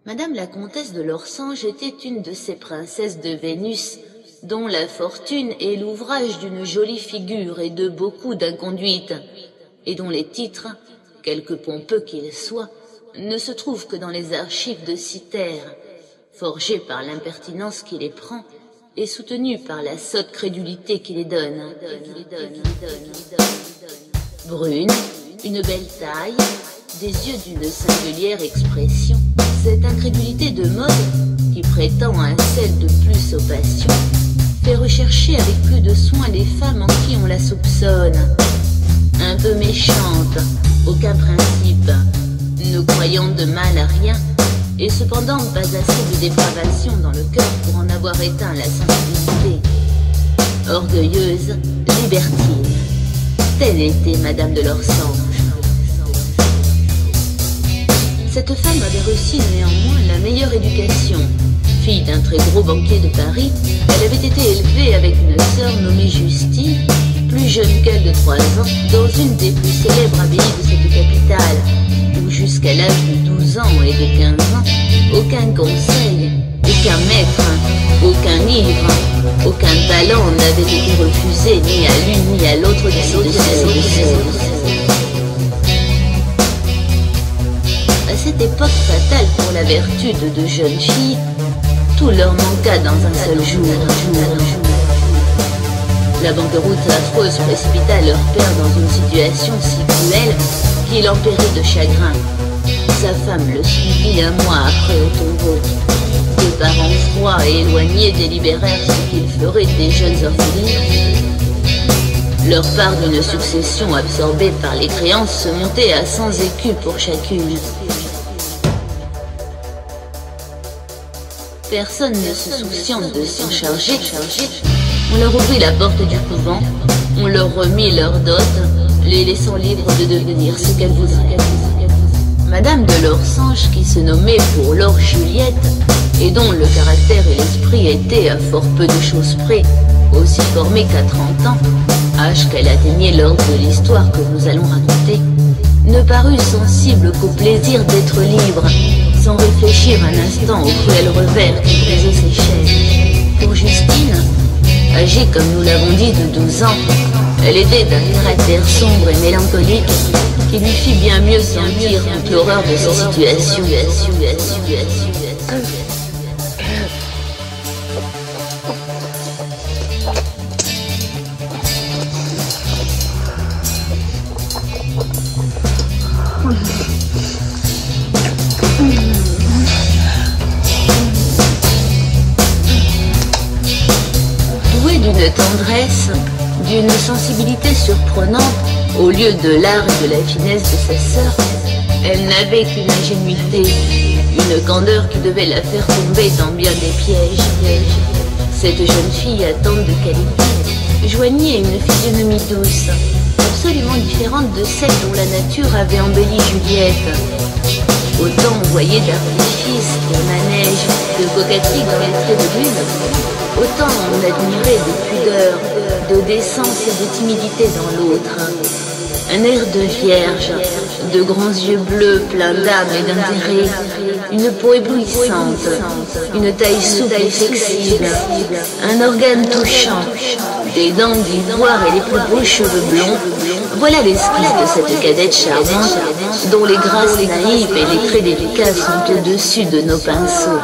Madame la comtesse de Lorsange était une de ces princesses de Vénus, dont la fortune est l'ouvrage d'une jolie figure et de beaucoup d'inconduite, et dont les titres, quelque pompeux qu'ils soient, ne se trouvent que dans les archives de Cythère, forgés par l'impertinence qui les prend et soutenus par la sotte crédulité qui les donne. Brune, une belle taille, des yeux d'une singulière expression, cette incrédulité de mode, qui prétend un sel de plus aux passions, fait rechercher avec plus de soin les femmes en qui on la soupçonne. Un peu méchante, aucun principe, ne croyant de mal à rien, et cependant pas assez de dépravation dans le cœur pour en avoir éteint la sensibilité. Orgueilleuse, libertine, telle était Madame de Lorsange. Cette femme avait reçu néanmoins la meilleure éducation. Fille d'un très gros banquier de Paris, elle avait été élevée avec une sœur nommée Justine, plus jeune qu'elle de 3 ans, dans une des plus célèbres abbayes de cette capitale, où jusqu'à l'âge de 12 ans et de 15 ans, aucun conseil, aucun maître, aucun livre, aucun talent n'avait été refusé ni à l'une ni à l'autre de ces À cette époque fatale pour la vertu de 2 jeunes filles, tout leur manqua dans un seul jour. La banqueroute affreuse précipita leur père dans une situation si cruelle qu'il en périt de chagrin. Sa femme le suivit 1 mois après au tombeau. 2 parents froids et éloignés délibérèrent ce qu'ils feraient des jeunes orphelines. Leur part d'une succession absorbée par les créances se montait à 100 écus pour chacune. Personne ne se souciant de s'en charger, on leur ouvrit la porte du couvent, on leur remit leur dot, les laissant libres de devenir ce qu'elles voudraient. Madame de Lorsange, qui se nommait pour l'or Juliette, et dont le caractère et l'esprit étaient à fort peu de choses près, aussi formée qu'à 30 ans, âge qu'elle atteignait lors de l'histoire que nous allons raconter, ne parut sensible qu'au plaisir d'être libre, sans réfléchir un instant au cruel revers qui brisait ses chaînes. Pour Justine, âgée comme nous l'avons dit de 12 ans, elle était d'un caractère sombre et mélancolique qui lui fit bien mieux sentir toute l'horreur de sa situation. Douée d'une tendresse, d'une sensibilité surprenante, au lieu de l'art et de la finesse de sa sœur, elle n'avait qu'une ingénuité, une candeur qui devait la faire tomber dans bien des pièges. Cette jeune fille à tant de qualités joignait une physionomie douce, absolument différente de celle dont la nature avait embelli Juliette. Autant on voyait d'artifice, de manège, de coquetterie dans les traits de l'une, autant on admirait de pudeur, de décence et de timidité dans l'autre. Un air de vierge, de grands yeux bleus pleins d'âme et d'intérêt, une peau éblouissante, une taille souple et flexible, un organe touchant, des dents d'ivoire et les plus beaux cheveux blonds. Voilà l'esquisse de cette cadette charmante dont les grâces naïves et les traits délicats sont au-dessus de nos pinceaux.